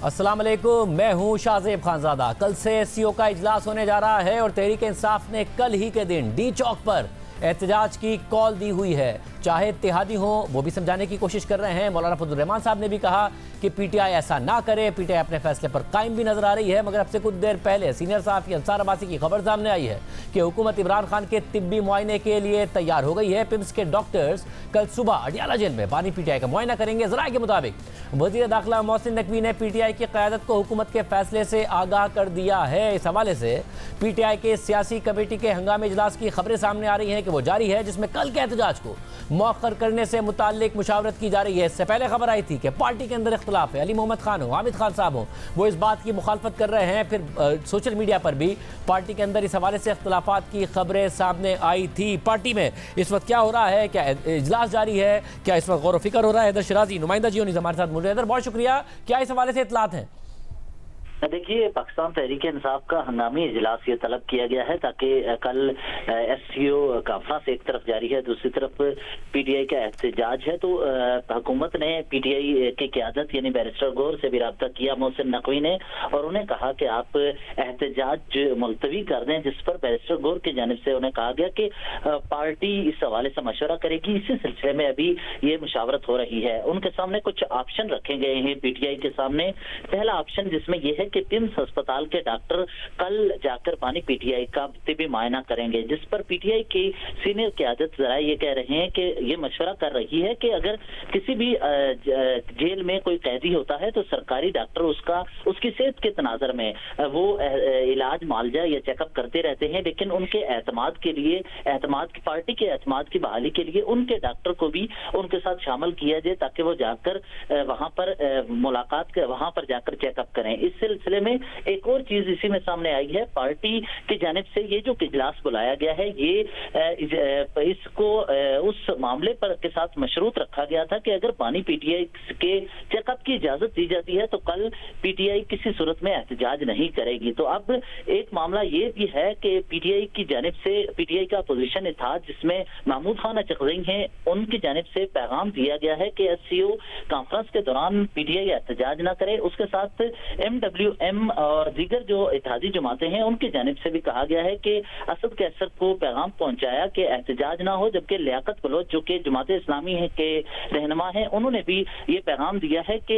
अस्सलाम वालेकुम, मैं हूं शाहजेब खानजादा। कल से एससीओ का इजलास होने जा रहा है और तहरीक इंसाफ ने कल ही के दिन डी चौक पर एहतजाज की कॉल दी हुई है। चाहे इत्तेहादी हो वो भी समझाने की कोशिश कर रहे हैं। मौलाना फजलुर रहमान साहब ने भी कहा कि पीटीआई ऐसा ना करे, पीटीआई अपने फैसले पर कायम भी नजर आ रही है। मगर अब से कुछ देर पहले सीनियर सहाफ़ी अंसार अब्बासी की खबर सामने आई है कि हुकूमत इमरान खान के तिब्बी मुआयने के लिए तैयार हो गई है। पिम्स के डॉक्टर्स कल सुबह अडियाला जेल में बानी पीटीआई का मुआयना करेंगे। जराये के मुताबिक वज़ीर दाखिला मोहसिन नकवी ने पीटीआई की क़यादत को हुकूमत के फैसले से आगाह कर दिया है। इस हवाले से पीटीआई के सियासी कमेटी के हंगामी इजलास की खबरें सामने आ रही हैं कि वो जारी है, जिसमें कल के एहतजाज को मौखर करने से मुताल्लिक मुशावरत की जा रही है। इससे पहले खबर आई थी कि पार्टी के अंदर इख्तलाफ है। अली मोहम्मद खान हो, हामिद खान साहब हो, वो इस बात की मुखालफत कर रहे हैं। फिर सोशल मीडिया पर भी पार्टी के अंदर इस हवाले से इख्तलाफात की खबरें सामने आई थी। पार्टी में इस वक्त क्या हो रहा है, क्या इजलास जारी है, क्या इस वक्त गौर व फिक्र हो रहा है? हैदर शराजी नुमाइंदा जी हमारे साथ मौजूद है। हैदर, बहुत शुक्रिया। क्या इस हवाले से इत्तलात हैं? देखिए, पाकिस्तान तहरीक इंसाफ का हंगामी इजलास ये तलब किया गया है ताकि कल एससीओ कॉन्फ्रेंस एक तरफ जारी है, दूसरी तरफ पीटीआई का एहतजाज है। तो हुकूमत ने पीटीआई की क़यादत यानी बैरिस्टर गौर से भी रब्ता किया मोहसिन नकवी ने, और उन्हें कहा कि आप एहतजाज मुलतवी कर दें, जिस पर बैरिस्टर गौर की जानिब से उन्हें कहा गया कि पार्टी इस हवाले से मशवरा करेगी। इसी सिलसिले में अभी ये मुशावरत हो रही है। उनके सामने कुछ ऑप्शन रखे गए हैं पीटीआई के सामने। पहला ऑप्शन जिसमें यह है कि पिम्स अस्पताल के डॉक्टर कल जाकर बानी पीटीआई का तिब्बी मुआयना करेंगे, जिस पर पीटीआई की सीनियर क़यादत जरा ये कह रहे हैं कि ये मशवरा कर रही है कि अगर किसी भी जेल में कोई कैदी होता है तो सरकारी डॉक्टर उसकी सेहत के तनाजर में वो इलाज मुआलजा या चेकअप करते रहते हैं, लेकिन उनके एतमाद के लिए, पार्टी के एतमाद की बहाली के लिए उनके डॉक्टर को भी उनके साथ शामिल किया जाए ताकि वो जाकर वहां पर वहां पर जाकर चेकअप करें। इस सिलसिले में एक और चीज इसी में सामने आई है। पार्टी की जानिब से ये जो इजलास बुलाया गया है, ये इसको उस मामले पर के साथ मशरूत रखा गया था कि अगर बानी पीटीआई के चेकअप की इजाजत दी जाती है तो कल पीटीआई किसी सूरत में एहतजाज नहीं करेगी। तो अब एक मामला ये भी है कि पीटीआई की जानिब से, पीटीआई का अपोजिशन इत्तेहाद जिसमें महमूद खान अचकज़ई हैं, उनकी जानिब से पैगाम दिया गया है कि एससीओ कॉन्फ्रेंस के दौरान पीटीआई एहतजाज ना करे। उसके साथ MWM और दीगर जो इत्तेहादी जमातें हैं उनकी जानिब से भी कहा गया है कि असद कैसर को पैगाम पहुंचाया कि एहतजाज ना हो, जबकि लियाकत बलोच जो कि जमात इस्लामी है के रहनुमा हैं, उन्होंने भी ये पैगाम दिया है कि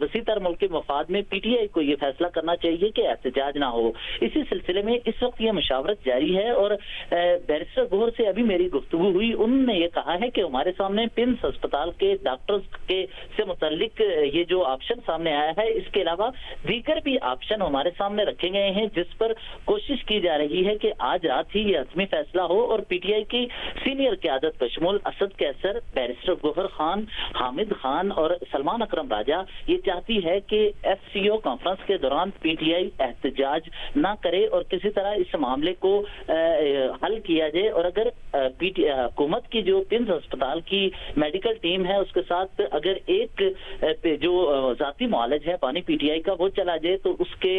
वसी तर मुल्क के मफाद में पीटीआई को ये फैसला करना चाहिए कि एहतजाज ना हो। इसी सिलसिले में इस वक्त ये मुशावरत जारी है और बैरिस्टर गौहर से अभी मेरी गुफ्तगू हुई। उन्होंने ये कहा है कि हमारे सामने पिम्स अस्पताल के डॉक्टर्स के से मुतल्लिक ये जो ऑप्शन सामने आया है, इसके अलावा दीगर भी ऑप्शन हमारे सामने रखे गए हैं, जिस पर कोशिश की जा रही है कि आज रात ही ये हतमी फैसला हो और पीटीआई की सीनियर क़यादत बशमूल असद कैसर, बैरिस्टर गौहर खान, हामिद खान और सलमान अकरम राजा ये चाहती है कि एससीओ कॉन्फ्रेंस के दौरान पीटीआई एहतजाज ना करे और किसी तरह इस मामले को हल किया जाए। और अगर हुकूमत की जो पिम्स अस्पताल की मेडिकल टीम है उसके साथ अगर एक जो जाती मुआलज है बानी पीटीआई का वो चला जाए तो उसके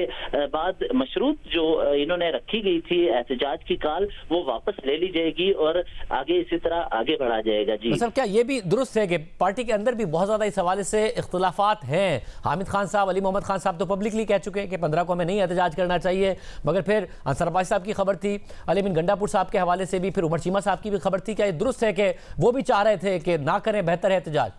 बाद मशरूत जो इन्होंने रखी गई थी एहतजाज की कॉल वो वापस ले ली जाएगी और आगे इसी तरह आगे बढ़ा जाएगा। जी मतलब क्या ये भी दुरुस्त है कि पार्टी के अंदर भी बहुत ज्यादा इस हवाले से इख्तलाफात हैं? हामिद खान साहब, अली मोहम्मद खान साहब तो पब्लिकली कह चुके हैं कि 15 को हमें नहीं एहतजाज करना चाहिए, मगर फिर अंसार अब्बासी साहब की खबर थी, अली बिन गंडापुर साहब के हवाले से भी, फिर उमर चीमा साहब की भी खबर थी। क्या ये दुरुस्त है कि वो भी चाह रहे थे कि ना करें, बेहतर है एहतजाज?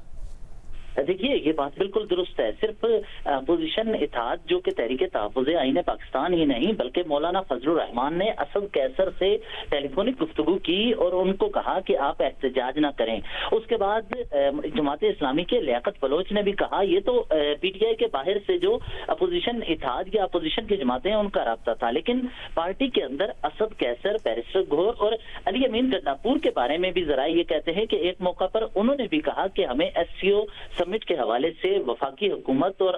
देखिए, ये बात बिल्कुल दुरुस्त है। सिर्फ अपोजिशन इत्तेहाद जो कि तहरीक तहफ़्फ़ुज़ आईन पाकिस्तान ही नहीं बल्कि मौलाना फजलुर रहमान ने असद कैसर से टेलीफोनिक गुफ्तगू की और उनको कहा कि आप एहतजाज ना करें। उसके बाद जमात इस्लामी के लियाकत बलोच ने भी कहा, ये तो पीटीआई के बाहर से जो अपोजिशन इत्तेहाद या अपोजिशन की जमातें हैं उनका राब्ता था, लेकिन पार्टी के अंदर असद कैसर, बैरिस्टर गौहर और अली अमीन गन्नापुर के बारे में भी जरा ये कहते हैं कि एक मौका पर उन्होंने भी कहा कि हमें एससीओ समिट के हवाले से वफाकी हुकूमत और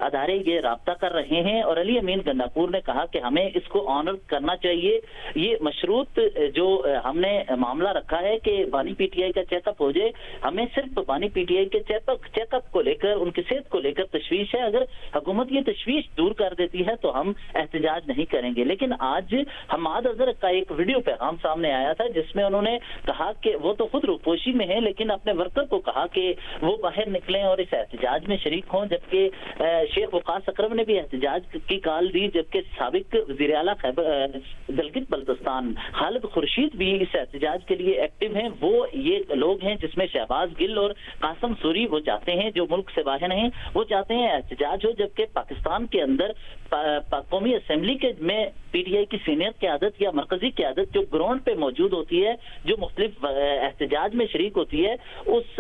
अदारे ये राब्ता कर रहे हैं और अली अमीन गन्नापुर ने कहा कि हमें इसको ऑनर करना चाहिए। ये मशरूत जो हमने मामला रखा है कि बानी पीटीआई का चेकअप हो जाए, हमें सिर्फ बानी पीटीआई के चेकअप को लेकर, उनकी सेहत को लेकर तशवीश है। अगर हुकूमत ये तशवीश दूर कर देती है तो हम एहतजाज नहीं करेंगे। लेकिन आज हमाद अजहर का एक वीडियो पैगाम सामने आया था जिसमें उन्होंने कहा कि वो तो खुद रूपोशी में है लेकिन अपने वर्कर को कहा कि वो बाहर निकलें और इस एहतजाज में शरीक हों, जबकि शेख वकास अकरम ने भी एहतजाज की कॉल दी, जबकि साबिक वज़ीर आला खैबर गिलगित बल्तिस्तान खालिद खुर्शीद भी इस एहतजाज के लिए एक्टिव हैं। वो ये लोग हैं जिसमें शहबाज गिल और कासिम सूरी वो चाहते हैं, जो मुल्क से बाहर हैं, वो चाहते हैं एहतजाज हो, जबकि पाकिस्तान के अंदर कौमी असेंबली के में पीटीआई की सीनियर क़यादत या मरकजी क़यादत जो ग्राउंड पे मौजूद होती है, जो मुख्तलिफ एहतजाज में शरीक होती है,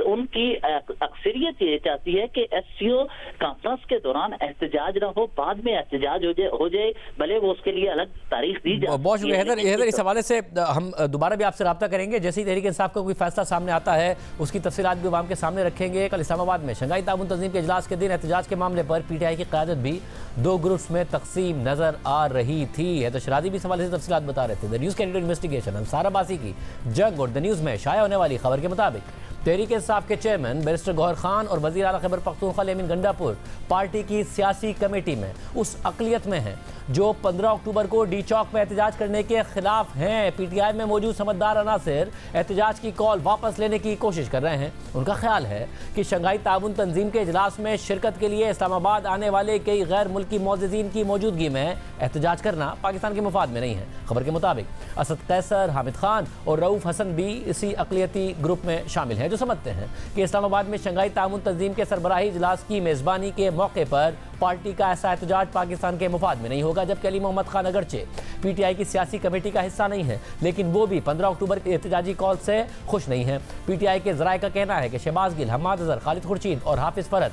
उनकी अक्सरियत ये चाहती है कि एससीओ कॉन्फ्रेंस के दौरान एहतजाज ना हो, बाद में एहतजाज हो जाए, भले वो उसके लिए अलग तारीख दी जाए। बहुत शुक्रिया हैदर, इस हवाले से हम दोबारा भी आपसे रब्ता करेंगे। जैसे ही तहरीक इंसाफ का कोई फैसला सामने आता है उसकी तफसीलात भी आवाम के सामने रखेंगे। कल इस्लामाबाद में शंघाई ताउन तंजीम के इजलास के दिन एहतजाज के मामले पर पीटीआई की क़यादत भी दो ग्रुप्स में तकसीम नजर आ रही थी। तो शराजी भी इस हवाले से तफसीलात बता रहे थे। The news candidate investigation Ansar Abbasi की जंग और द न्यूज़ में शाया होने वाली खबर के मुताबिक तहरीक इंसाफ के चेयरमैन बैरिस्टर गौहर खान और वज़ीर आला खैबर पख्तूनख्वा लेमिन गंडापुर पार्टी की सियासी कमेटी में उस अक़लियत में हैं जो 15 अक्टूबर को डी चौक में एहतजाज करने के खिलाफ हैं। पीटीआई में मौजूद समझदार अनासिर एहतजाज की कॉल वापस लेने की कोशिश कर रहे हैं। उनका ख्याल है कि शंघाई ताउन तंजीम के इजलास में शिरकत के लिए इस्लामाबाद आने वाले कई गैर मुल्की मोअज़्ज़िज़ीन की मौजूदगी में एहतजाज करना पाकिस्तान के मुफाद में नहीं है। खबर के मुताबिक असद कैसर, हामिद खान और रऊफ़ हसन भी इसी अक़लियती ग्रुप में शामिल हैं, जो समझते हैं कि इस्लामाबाद में शंघाई ताउन तंजीम के सरबराही इजलास की मेज़बानी के मौके पर पार्टी का ऐसा एहतजाज पाकिस्तान के मुफाद में नहीं होगा। जबकि अली मोहम्मद खान अगरचे पीटीआई की सियासी कमेटी का हिस्सा नहीं है, लेकिन वो भी 15 अक्टूबर के एहतजाजी कॉल से खुश नहीं है। पीटीआई के ज़राए का कहना है कि शहबाज गिल, हम्माद अज़हर, खालिद खुर्शीद और हाफिज़ फरद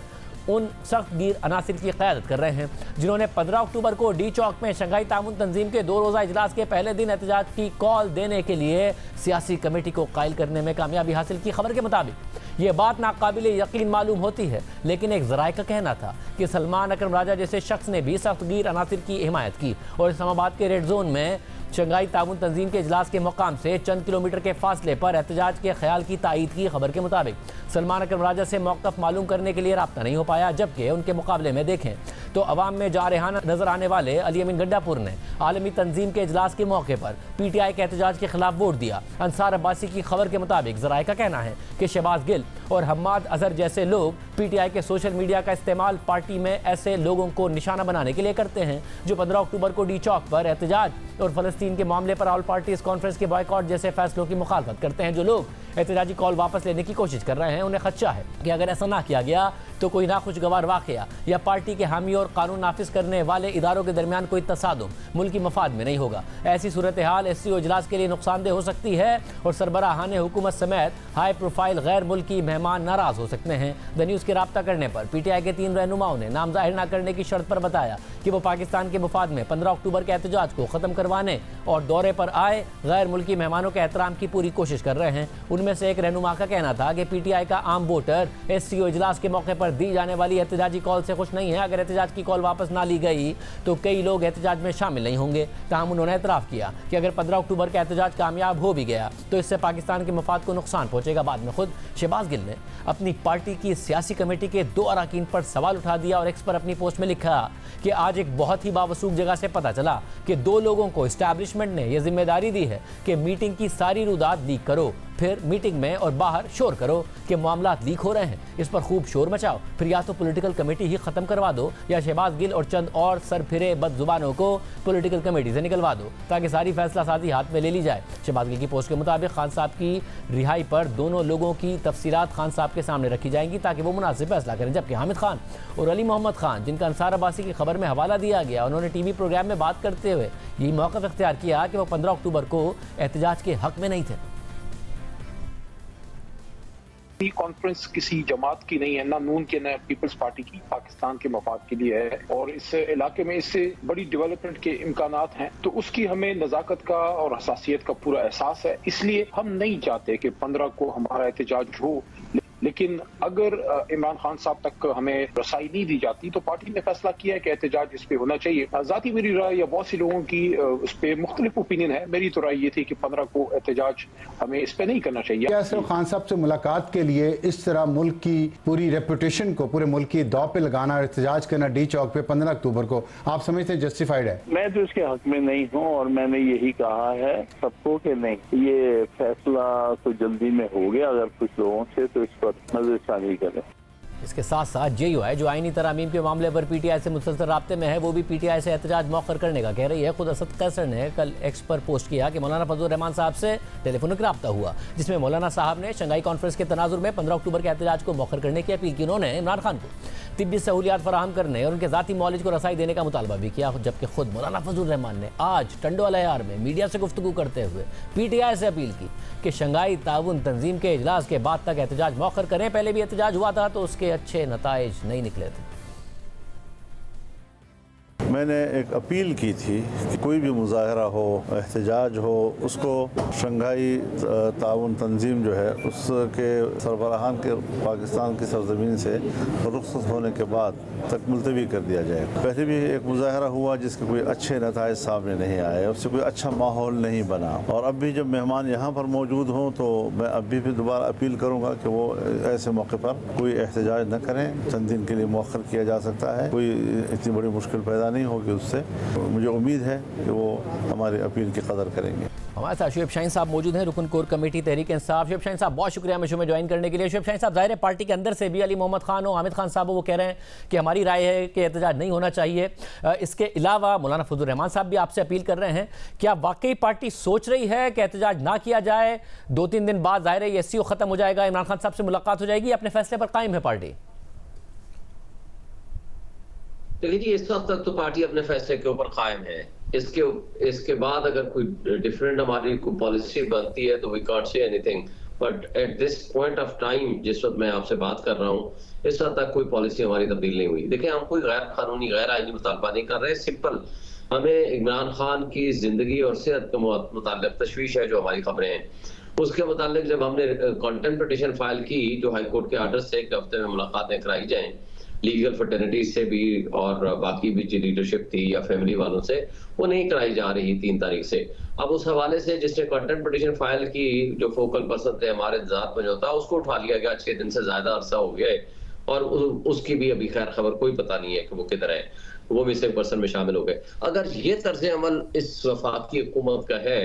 उन सख्त गिर अनासिर की क़यादत कर रहे हैं जिन्होंने 15 अक्टूबर को डी चौक में शंघाई ताउन तंजीम के 2 रोज़ा इजलास के पहले दिन एहतजाज की कॉल देने के लिए सियासी कमेटी को कायल करने में कामयाबी हासिल की। खबर के मुताबिक ये बात नाकाबिल यकीन मालूम होती है, लेकिन एक ज़राए का कहना था कि सलमान अकरम राजा जैसे शख्स ने भी सख्त गिर अनासिर की हिमायत की और इस्लामाबाद के रेड जोन में शंघाई ताउन तंजीम के इजलास के मकाम से चंद किलोमीटर के फासले पर एहतजाज के ख्याल की तायीद की। खबर के मुताबिक सलमान अकरम राजा से मौक़िफ़ मालूम करने के लिए रब्ता नहीं हो पाया, जबकि उनके मुकाबले में देखें तो अवाम में जारहाना नजर आने वाले अली अमीन गंडापुर ने आलमी तंजीम के इजलास के मौके पर पीटीआई के एहतजाज के खिलाफ वोट दिया। अंसार अब्बासी की खबर के मुताबिक ज़राए का कहना है कि शहबाज गिल और हम्माद अज़हर जैसे लोग पीटीआई के सोशल मीडिया का इस्तेमाल पार्टी में ऐसे लोगों को निशाना बनाने के लिए करते हैं जो 15 अक्टूबर को डी चौक पर एहतजाज और फ़लस्तीन के मामले पर ऑल पार्टीज कॉन्फ्रेंस के बॉयकॉट जैसे फैसलों की मुखालफत करते हैं। जो लोग एहतजाजी कॉल वापस लेने की कोशिश कर रहे हैं उन्हें खदशा है कि अगर ऐसा ना किया गया तो कोई नाखुशगवार वाक़या या पार्टी के हामी और कानून नाफिज करने वाले इदारों के दरमियान कोई तसादुम मुल्की मफाद में नहीं होगा। ऐसी सूरत हाल एससीओ इजलास के लिए नुकसानदेह हो सकती है और सरबराहान हुकूमत समेत हाई प्रोफाइल गैर मुल्की मेहमान नाराज़ हो सकते हैं। द न्यूज़ के रब्ता करने पर पीटीआई के 3 रहनुमाओं ने नाम ज़ाहिर न करने की शर्त पर बताया कि वो पाकिस्तान के मुफाद में 15 अक्टूबर के एहतजाज को ख़त्म करवाने और दौरे पर आए गैर मुल्की मेहमानों के एहतराम की पूरी कोशिश कर रहे हैं। उनमें से एक रहनुमा का कहना था कि पीटीआई का आम वोटर एससीओ इजलास के मौके पर दी जाने वाली एहतजाजी कॉल से खुश नहीं है। अगर एहतजाज की कॉल वापस ना ली गई तो कई लोग एहतजाज में शामिल नहीं होंगे। ताहम उन्होंने एतराफ़ किया कि अगर 15 अक्टूबर का एहतजाज कामयाब हो भी गया तो इससे पाकिस्तान के मफाद को नुकसान पहुंचेगा। बाद में खुद शहबाज गिल ने अपनी पार्टी की सियासी कमेटी के 2 अरकान पर सवाल उठा दिया और एक्स पर अपनी पोस्ट में लिखा कि आज एक बहुत ही बावसूख जगह से पता चला कि 2 लोगों को इस्टेब्लिशमेंट ने यह जिम्मेदारी दी है कि मीटिंग की सारी रुदात लीक करो, फिर मीटिंग में और बाहर शोर करो कि मामलात लीक हो रहे हैं, इस पर खूब शोर मचाओ, फिर या तो पॉलिटिकल कमेटी ही ख़त्म करवा दो या शहबाज गिल और चंद और सरफिरे बदजुबानों को पॉलिटिकल कमेटी से निकलवा दो ताकि सारी फैसला साजी हाथ में ले ली जाए। शहबाज गिल की पोस्ट के मुताबिक खान साहब की रिहाई पर दोनों लोगों की तफसीलात खान साहब के सामने रखी जाएंगी ताकि वो मुनासिब फैसला करें। जबकि हामिद खान और अली मोहम्मद खान, जिनका अंसार अब्बासी की खबर में हवाला दिया गया, उन्होंने टीवी प्रोग्राम में बात करते हुए यही मौक़िफ़ इख्तियार किया कि वो 15 अक्टूबर को एहतजाज के हक में नहीं थे। कॉन्फ्रेंस किसी जमात की नहीं है, ना नून के ना पीपल्स पार्टी की, पाकिस्तान के मफाद के लिए है और इस इलाके में इससे बड़ी डेवलपमेंट के इम्कानात हैं, तो उसकी हमें नज़ाकत का और हसासियत का पूरा एहसास है। इसलिए हम नहीं चाहते कि 15 को हमारा एहतजाज हो, लेकिन अगर इमरान खान साहब तक हमें रसाई नहीं दी जाती तो पार्टी ने फैसला किया है कि एहतजाज इस पे होना चाहिए। ज़ाती मेरी राय या बहुत सी लोगों की उस पर मुख्तलिफ ओपिनियन है। मेरी तो राय ये थी कि 15 को एहतजाज हमें इस पे नहीं करना चाहिए। क्या सिर्फ खान साहब से मुलाकात के लिए इस तरह मुल्क की पूरी रेपुटेशन को पूरे मुल्क की दाव पे लगाना और एहतजाज करना डी चौक पे 15 अक्टूबर को आप समझते हैं जस्टिफाइड है? मैं तो इसके हक में नहीं हूँ और मैंने यही कहा है सबको कि नहीं, ये फैसला तो जल्दी में हो गया, अगर कुछ लोगों से तो इस पर नजरसानी करें। इसके साथ साथ JUI जो आईनी तरमीम के मामले पर PTI से मुसलसल राब्ते में है, वो भी PTI से एहतजाज मौखर करने का कह रही है। खुद असद कैसर ने कल एक्स पर पोस्ट किया कि मौलाना फजल रहमान साहब से टेलीफोनिक रब्ता हुआ, जिसमें मौलाना साहब ने शंघाई कॉन्फ्रेंस के तनाजुर में 15 अक्टूबर के एहतजाज को मौखर करने की अपील की। उन्होंने इमरान खान को तिब्बी सहूलियात फराहम करने और उनके ज़ाती मौलिज को रसाई देने का मुतालबा भी किया, जबकि खुद मौलाना फजल रहमान ने आज टंडोलायार में मीडिया से गुफ्तगू करते हुए PTI से अपील की कि शंघाई ताउन तंजीम के इजलास के बाद तक एहतजाज मौखर करें। पहले भी एहतजाज हुआ था तो उसके अच्छे नताइज नहीं निकले थे। मैंने एक अपील की थी कि कोई भी मुजाहरा हो, एहतजाज हो, उसको शंघाई ताउन तंजीम जो है उसके सरबराहान के पाकिस्तान की सरजमीन से रुखसत होने के बाद तक मुलतवी कर दिया जाए। पहले भी एक मुजाहरा हुआ जिसके कोई अच्छे नताइज सामने नहीं आए, उससे कोई अच्छा माहौल नहीं बना, और अब भी जब मेहमान यहाँ पर मौजूद हों तो मैं अब भी दोबारा अपील करूँगा कि वो ऐसे मौके पर कोई एहतजाज न करें। चंद दिन के लिए मौखर किया जा सकता है, कोई इतनी बड़ी मुश्किल पैदा नहीं होगी उससे। मुझे उम्मीद है कि वो हमारी अपील की कदर करेंगे। हमारे साथ शुएब शाहीन साहब मौजूद हैं, रुकन कोर कमेटी तहरीक इंसाफ। शुएब शाहीन साहब, बहुत शुक्रिया शो में ज्वाइन करने के लिए। शुएब शाहीन साहब, ज़ाहिर है पार्टी के अंदर से भी अली मोहम्मद खान हो, हामिद खान साहब हो, वो कह रहे हैं कि हमारी राय है कि एहतजाज नहीं होना चाहिए। इसके अलावा मौलाना फजल रहमान साहब भी आपसे अपील कर रहे हैं। क्या वाकई पार्टी सोच रही है कि एहतजाज ना किया जाए? 2-3 दिन बाद ज़ाहिर है SCO ख़त्म हो जाएगा, इमरान खान साहब से मुलाकात हो जाएगी, अपने फैसले पर कायम है पार्टी? देखिए जी, इस वक्त तक तो पार्टी अपने फैसले के ऊपर कायम है। इसके बाद अगर कोई डिफरेंट हमारी कोई पॉलिसी बनती है तो we can't say anything, but at this point of time जिस वक्त मैं आपसे बात कर रहा हूँ, इस वक्त तक कोई पॉलिसी हमारी तब्दील नहीं हुई। देखिए, हम कोई गैर कानूनी गैर आईनी मुतालबा नहीं कर रहे। सिंपल हमें इमरान खान की जिंदगी और सेहत के मुताल्लिक तशवीश है जो हमारी खबरें हैं। उसके मुताल्लिक जब हमने कंटेम्प्ट पिटीशन फाइल की जो हाई कोर्ट के आर्डर से एक हफ्ते में मुलाकातें कराई जाएं लीगल फर्टर्निटी से भी और बाकी भी जो लीडरशिप थी या फैमिली वालों से, वो नहीं कराई जा रही 3 तारीख से। अब उस हवाले से जिसने कंटेम्प्ट पिटीशन फाइल की, जो फोकल पर्सन थे हमारे इंतजार पंजोता, उसको उठा लिया गया। 6 दिन से ज्यादा अरसा हो गया है और उसकी भी अभी खैर खबर कोई पता नहीं है कि वो किधर है। वो भी सिर्फ पर्सन में शामिल हो गए। अगर ये तर्ज अमल इस वफाकी हुकूमत का है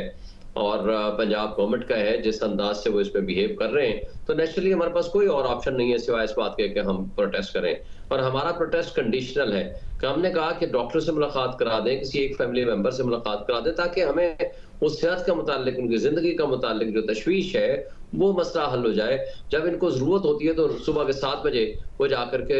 और पंजाब गवर्नमेंट का है, जिस अंदाज से वो इस पे बिहेव कर रहे हैं, तो नेचुरली हमारे पास कोई और ऑप्शन नहीं है सिवाय इस बात के कि हम प्रोटेस्ट करें। और हमारा प्रोटेस्ट कंडीशनल है कि हमने कहा कि डॉक्टर से मुलाकात करा दें, किसी एक फैमिली मेंबर से मुलाकात करा दें, ताकि हमें उस सेहत का मुताल्लिक, उनकी जिंदगी का मुताल्लिक जो तशवीश है वो मसला हल हो जाए। जब इनको जरूरत होती है तो सुबह के 7 बजे वो जाकर के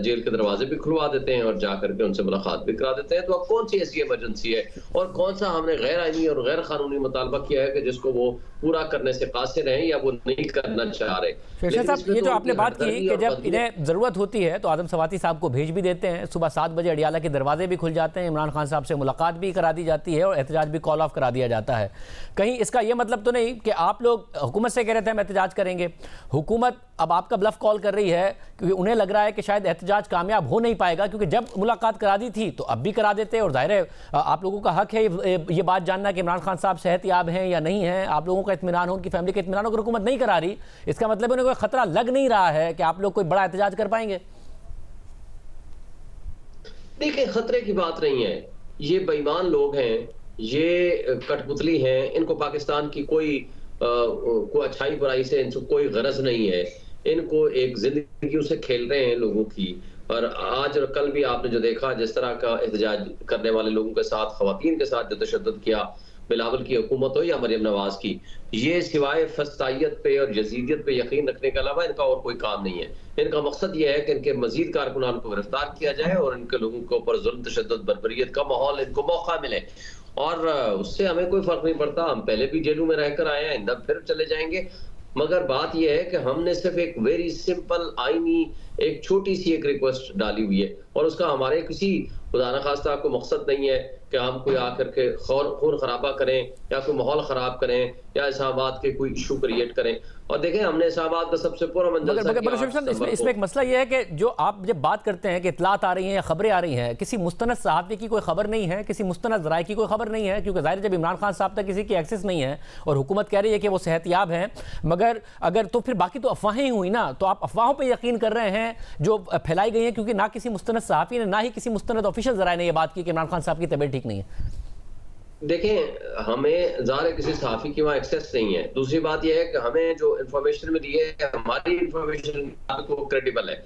जेल के दरवाजे भी खुलवा देते हैं और जाकर के उनसे मुलाकात भी करा देते हैं। तो अब कौन सी ऐसी इमरजेंसी है और कौन सा हमने गैर आईनी और गैर कानूनी मुतालबा किया है कि जिसको वो पूरा करने से कासिर हैं या वो नहीं करना चाह रहे? साहब, ये जो आपने बात की कि जब इन्हें जरूरत होती है तो आदम सवाती साहब को भेज भी देते हैं, सुबह 7 बजे अडियाला के दरवाजे भी खुल जाते हैं, इमरान खान साहब से मुलाकात भी करा दी जाती है और एहतजाज भी कॉल ऑफ करा दिया जाता है। कहीं इसका ये मतलब तो नहीं कि आप लोग हुकूमत से कह रहे थे हम एहतजाज करेंगे, हुकूमत अब आपका ब्लफ कॉल कर रही है क्योंकि उन्हें लग रहा है कि शायद एहतजाज कामयाब हो नहीं पाएगा, क्योंकि जब मुलाकात करा दी थी तो अब भी करा देते, और जाहिर है आप लोगों का हक है ये बात जानना कि इमरान खान साहब सेहतयाब हैं या नहीं हैं, आप लोगों का इत्मीनान हो, उनकी फैमिली का इत्मीनान हो। अगर हुकूमत नहीं करा रही, इसका मतलब उन्हें कोई खतरा लग नहीं रहा है कि आप लोग कोई बड़ा एहतजाज कर पाएंगे? देखिए, खतरे की बात नहीं है। ये बेईमान लोग हैं, ये कठपुतली हैं, इनको पाकिस्तान की कोई अच्छाई बुराई से इनको कोई गरज नहीं है। इनको एक जिंदगी से खेल रहे हैं लोगों की। और आज और कल भी आपने जो देखा, जिस तरह का एहतजाज करने वाले लोगों के साथ, खवातीन के साथ जो तशद्दुद किया, बिलावल की हुकूमत हो या मरियम नवाज की, ये सिवाय फस्तायत पे और यजीदियत पे यकीन रखने के अलावा इनका और कोई काम नहीं है। इनका मकसद ये है कि इनके मजीद कारकुनान को गिरफ्तार किया जाए और इनके लोगों के ऊपर जुल्म, तशद्दुद, बर्बरियत का माहौल, इनको मौका मिले। और उससे हमें कोई फर्क नहीं पड़ता। हम पहले भी जेलों में रहकर आए हैं, आइंदा फिर चले जाएंगे। मगर बात यह है कि हमने सिर्फ एक वेरी सिंपल आईनी एक छोटी सी एक रिक्वेस्ट डाली हुई है, और उसका हमारे किसी खुदा न खास्ता को मकसद नहीं है कि हम कोई आकर के खून खराबा करें या कोई माहौल खराब करें या इस्लामाबाद के कोई इशू क्रिएट करें। और देखें, हमने इस्लामाबाद का सबसे पूरा मंजर इसमें एक मसला यह है कि जो आप जब बात करते हैं कि इतलात आ रही हैं या खबरें आ रही हैं, किसी मुस्तनद सहाफ़ी की कोई खबर नहीं है, किसी मुस्तनद राय की कोई खबर नहीं है, क्योंकि ज़ाहिर जब इमरान खान साहब तक किसी की एक्सेस नहीं है और हुकूमत कह रही है कि वो सेहतयाब हैं, मगर अगर तो फिर बाकी तो अफवाहें ही हुई ना। तो आप अफवाहों पर यकीन कर रहे हैं जो फैलाई गई हैं, क्योंकि ना किसी मुस्तनद सहाफ़ी ने, ना ही किसी मुस्तनद ऑफिशियल ज़राए ने यह बात की कि इमरान खान साहब की तबीयत ठीक नहीं है। देखें, हमें ज़ाहिर किसी सहाफ़ी की वहाँ एक्सेस नहीं है। दूसरी बात यह है कि हमें जो इन्फॉर्मेशन मिली है, हमारी इन्फॉर्मेशन को क्रेडिबल है।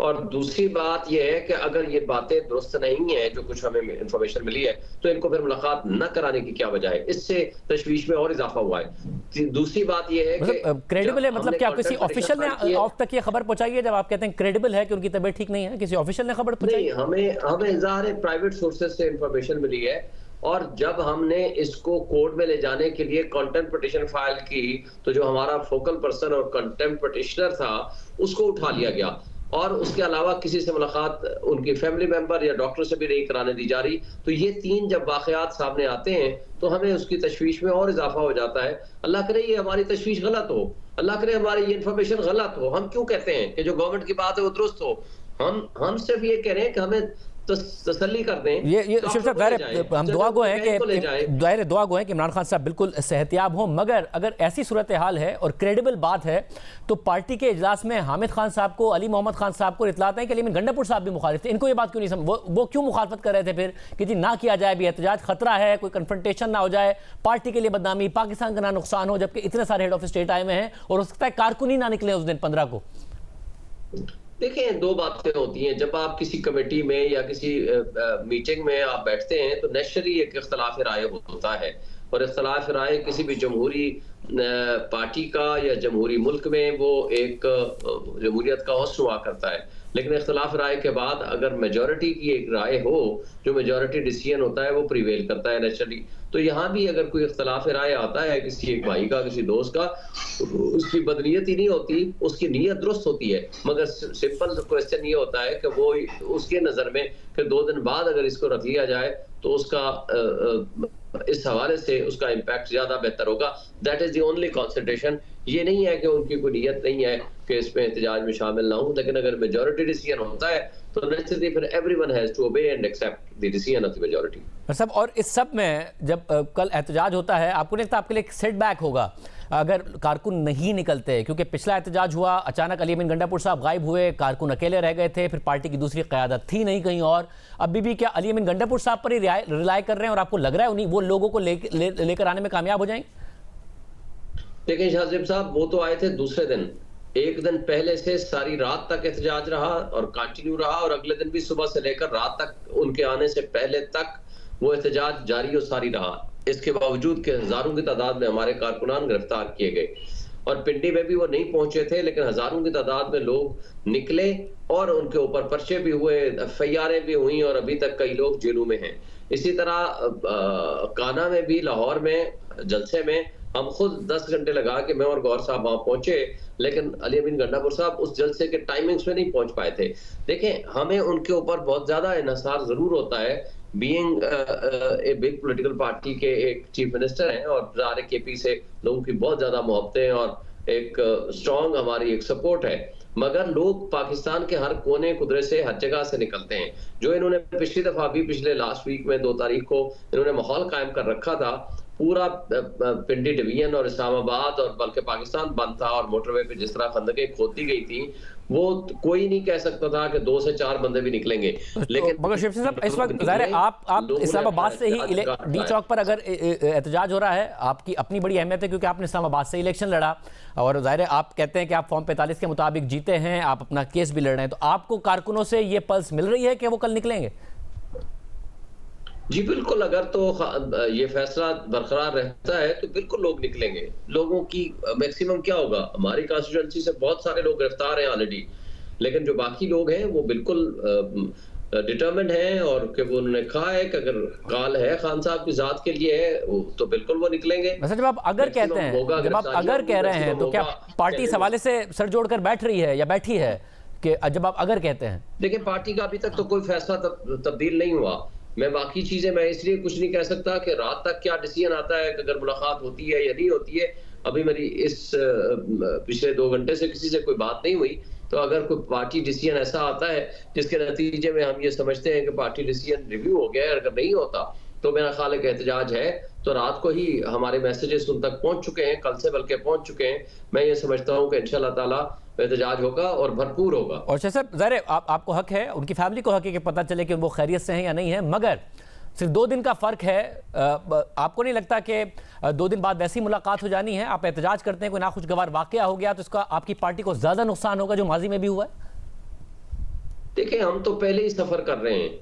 और दूसरी बात यह है कि अगर ये बातें दुरुस्त नहीं है, जो कुछ हमें इंफॉर्मेशन मिली है, तो इनको फिर मुलाकात न कराने की क्या वजह है? इससे तशवीश में और इजाफा हुआ है। दूसरी बात यह है कि क्रेडिबल है, मतलब क्या किसी ऑफिशियल ने आप तक ये खबर पहुंचाई है? जब आप कहते हैं क्रेडिबल है कि उनकी तबीयत ठीक नहीं है, किसी ऑफिशियल ने खबर पहुंचाई? नहीं, हमें इज़ार प्राइवेट सोर्सेज से इंफॉर्मेशन मिली है, और जब हमने इसको कोर्ट में ले जाने के लिए कंटेम्प्ट पिटीशन फाइल की, तो जो हमारा फोकल पर्सन और कंटेम्प्ट पिटिशनर था उसको उठा लिया गया, और उसके अलावा किसी से मुलाकात उनकी फैमिली मेंबर या डॉक्टर से भी नहीं कराने दी जा रही। तो ये 3 जब वाकयात सामने आते हैं तो हमें उसकी तशवीश में और इजाफा हो जाता है। अल्लाह करे ये हमारी तशवीश गलत हो, अल्लाह करे हमारी ये इन्फॉर्मेशन गलत हो। हम क्यों कहते हैं कि जो गवर्नमेंट की बात है वो दुरुस्त हो? हम सिर्फ ये कह रहे हैं कि हमें तसल्ली कर दें। ये शिव साहब, हम दुआ गो हैं कि दुआ गो हैं कि इमरान खान साहब बिल्कुल सेहतियाब हों, मगर अगर ऐसी सूरत हाल है और क्रेडिबल बात है तो पार्टी के इजलास में हामिद खान साहब को, अली मोहम्मद खान साहब को इतलात है कि अली गंडापुर साहब भी मुखालिफ थे। इनको ये बात क्यों नहीं वो क्यों मुखालफत कर रहे थे फिर कि जी ना किया जाए भी एहतजाज, खतरा है, कोई कन्फ्रंटेशन ना हो जाए, पार्टी के लिए बदनामी, पाकिस्तान का ना नुकसान हो, जबकि इतने सारे हेड ऑफ स्टेट आए हुए हैं और हो सकता है कारकुन ही ना निकले उस दिन 15 को। देखिए, 2 बातें होती हैं। जब आप किसी कमेटी में या किसी मीटिंग में आप बैठते हैं तो नेचुरली एक इख्तलाफ राय होता है, और इख्तलाफ राय किसी भी जमहूरी पार्टी का या जमहूरी मुल्क में वो एक जमहूरियत का हुस्न हुआ करता है। लेकिन इख्तलाफ राय के बाद अगर मेजॉरिटी की एक राय हो, जो मेजॉरिटी डिसीजन होता है, वो प्रिवेल करता है नेचुरली। तो यहाँ भी अगर कोई इख्तलाफ राय आता है किसी एक भाई का, किसी दोस्त का, उसकी बदनीयत ही नहीं होती, उसकी नीयत दुरुस्त होती है, मगर सिंपल क्वेश्चन ये होता है कि वो उसके नज़र में फिर 2 दिन बाद अगर इसको रख लिया जाए तो उसका इस हवाले से उसका इम्पैक्ट ज्यादा बेहतर होगा। That is the only concentration. ये नहीं है कि उनकी कोई नीयत नहीं है कि इसमें एहतजाज में शामिल ना हो, लेकिन अगर मेजॉरिटी डिसीजन होता है तो नेचुरली फिर everyone has to obey and accept the decision of the majority. सब और इस सब में जब कल एहतजाज होता है, आपको नहीं लगता आपके लिए एक सेटबैक होगा अगर कारकुन नहीं निकलते? क्योंकि पिछला एहतजाज हुआ, अचानक अली अमीन गंडापुर साहब गायब हुए, कारकुन अकेले रह गए थे, फिर पार्टी की दूसरी क़यादत थी नहीं कहीं और। अभी भी क्या अली अमीन गंडापुर साहब पर ही रिलाई कर रहे हैं और आपको लग रहा है उन्हीं वो लोगों को लेकर आने में कामयाब हो जाएंगे? देखिए शाहजेब साहब, वो तो आए थे दूसरे दिन, एक दिन पहले से सारी रात तक एहतजाज रहा और कंटिन्यू रहा, और अगले दिन भी सुबह से लेकर रात तक, उनके आने से पहले तक वो एहतजाज जारी और सारी रहा। इसके बावजूद कि हजारों की तादाद में हमारे कारकुनान गिरफ्तार किए गए, और पिंडी में भी वो नहीं पहुंचे थे, लेकिन हजारों की तादाद में लोग निकले और उनके ऊपर पर्चे भी हुए, एफआईआरें भी हुई, और अभी तक कई लोग जेलों में हैं। इसी तरह काना में भी, लाहौर में जलसे में हम खुद 10 घंटे लगा के मैं और गौर साहब वहां पहुंचे, लेकिन अली अमीन गंडापुर साहब उस जलसे के टाइमिंग्स में नहीं पहुंच पाए थे। देखें, हमें उनके ऊपर बहुत ज्यादा इन्हिसार जरूर होता है, being a big political party के एक चीफ मिनिस्टर हैं, और ज़ाहिर है केपी से लोगों की बहुत ज्यादा मोहब्बतें और एक स्ट्रॉन्ग हमारी एक सपोर्ट है, मगर लोग पाकिस्तान के हर कोने कुदरे से, हर जगह से निकलते हैं। जो इन्होंने पिछली दफा भी, पिछले लास्ट वीक में 2 तारीख को इन्होंने माहौल कायम कर रखा था, पूरा पिंडी डिवीजन और इस्लामाबाद और बल्कि पाकिस्तान बंद था, और मोटरवे पे जिस तरह खंदकें खोद दी गई थी, वो कोई नहीं कह सकता था कि 2 से 4 बंदे भी निकलेंगे। लेकिन मगर शिव साहब, इस वक्त ज़ाहिर है आप इस्लामाबाद से ही डी चौक पर अगर एहतजाज हो रहा है, आपकी अपनी बड़ी अहमियत है क्योंकि आपने इस्लामाबाद से इलेक्शन लड़ा, और ज़ाहिर है आप कहते हैं कि आप फॉर्म 45 के मुताबिक जीते हैं, आप अपना केस भी लड़ रहे हैं, तो आपको कारकुनों से ये पल्स मिल रही है कि वो कल निकलेंगे? जी बिल्कुल, अगर तो ये फैसला बरकरार रहता है तो बिल्कुल लोग निकलेंगे। लोगों की मैक्सिमम क्या होगा, हमारी कॉन्स्टिट्यूएंसी से बहुत सारे लोग गिरफ्तार हैं ऑलरेडी, लेकिन जो बाकी लोग हैं वो बिल्कुल डिटर्मिन्ड हैं, और कि वो उन्होंने कहा है कि अगर काल है खान साहब की जात के लिए है तो बिल्कुल वो निकलेंगे। वैसे जब आप अगर कहते हैं, जब आप अगर कह रहे हैं, तो क्या पार्टी इस हवाले से सर जोड़कर बैठ रही है या बैठी है कि जब आप अगर कहते हैं? देखिए, पार्टी का अभी तक तो कोई फैसला तब्दील नहीं हुआ। मैं बाकी चीजें मैं इसलिए कुछ नहीं कह सकता कि रात तक क्या डिसीजन आता है, कि अगर मुलाकात होती है या नहीं होती है। अभी मेरी इस पिछले 2 घंटे से किसी से कोई बात नहीं हुई, तो अगर कोई पार्टी डिसीजन ऐसा आता है जिसके नतीजे में हम ये समझते हैं कि पार्टी डिसीजन रिव्यू हो गया है, अगर नहीं होता तो मेरा ख्याल है कि एहतजाज है। तो रात को ही हमारे मैसेजेस उन तक पहुंच चुके हैं, कल से बल्कि पहुंच चुके हैं। मैं ये समझता हूँ कि इंशाल्लाह ताला एहतजाज होगा और भरपूर होगा। और साहब, ज़ाहिर आपको हक है, उनकी फैमिली को हक है कि पता चले कि वो खैरियत से हैं या नहीं है, मगर सिर्फ 2 दिन का फ़र्क है। आपको नहीं लगता कि 2 दिन बाद वैसी मुलाकात हो जानी है, आप एहतजाज करते हैं, कोई नाखुशगवार वाक़या हो गया तो इसका आपकी पार्टी को ज़्यादा नुकसान होगा जो माजी में भी हुआ है? देखिए, हम तो पहले ही सफर कर रहे हैं।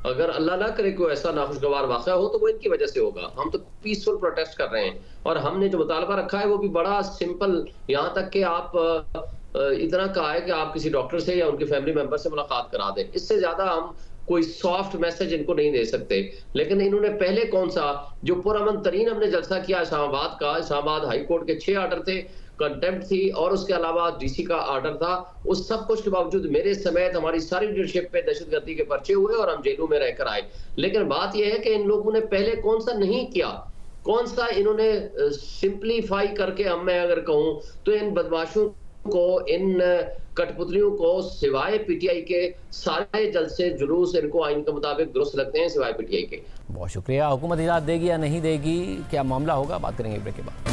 अगर अल्लाह ना करे कोई ऐसा नाखुशगवार वाक़या हो तो वो इनकी वजह से होगा। हम तो पीसफुल प्रोटेस्ट कर रहे हैं और हमने जो मुतालबा रखा है वो भी बड़ा सिंपल, यहाँ तक कि आप इतना कहा है कि आप किसी डॉक्टर से या उनके फैमिली मेंबर से मुलाकात करा दें। इससे ज्यादा हम कोई सॉफ्ट मैसेज इनको नहीं दे सकते। लेकिन इन्होंने पहले कौन सा जो पुरअमन तरीन हमने जलसा किया इस्लामाबाद का, इस्लामाबाद हाई कोर्ट के 6 आर्डर थे, कंटेम्प्ट थी और उसके अलावा डीसी का आर्डर था, उस सब कुछ के बावजूद मेरे समेत हमारी सारी लीडरशिप पे दहशतगर्दी के पर्चे हुए और हम जेलों में रहकर आए। लेकिन बात यह है कि इन लोगों ने पहले कौन सा नहीं किया, कौन सा इन्होंने सिंप्लीफाई करके, हम मैं अगर कहूं तो इन बदमाशों को, इन कठपुतलियों को सिवाय पीटीआई के सारे जलसे जुलूस इनको आइन के मुताबिक दुरुस्त लगते हैं सिवाय पीटीआई के। बहुत शुक्रिया। हुकूमत इजाज़त देगी या नहीं देगी, क्या मामला होगा, बात करेंगे ब्रेक के बाद।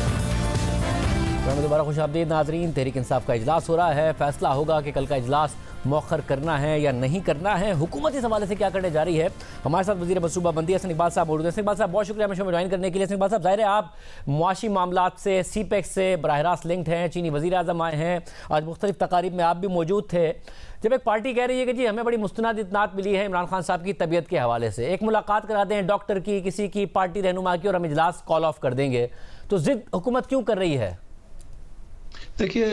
दोबारा खुशामदीद नाजरीन। तहरीक इंसाफ का इजलास हो रहा है, फैसला होगा कि कल का इजलास मौखर करना है या नहीं करना है। हुकूमत इस हवाले से क्या करने जा रही है। हमारे साथ वज़ीर मनसूबाबंदी हसन इकबाल साहब मौजूद हैं। हसन इकबाल साहब, बहुत शुक्रिया हमें ज्वाइन करने के लिए। हसन इकबाल साहब, ज़ाहिर है आप मुआशी मामलात से, सीपेक से बराह रास्त लिंक्ड हैं, चीनी वज़ीर आज़म आए हैं, आज मुख्तलिफ तकारीब में आप भी मौजूद थे। जब एक पार्टी कह रही है कि जी हमें बड़ी मुस्तनद इत्तनात मिली है इमरान खान साहब की तबीयत के हवाले से, एक मुलाकात करा दें डॉक्टर की, किसी की पार्टी रहनुमा की, और हम इजलास कॉल ऑफ कर देंगे, तो ज़िद हुकूमत क्यों कर रही है? देखिए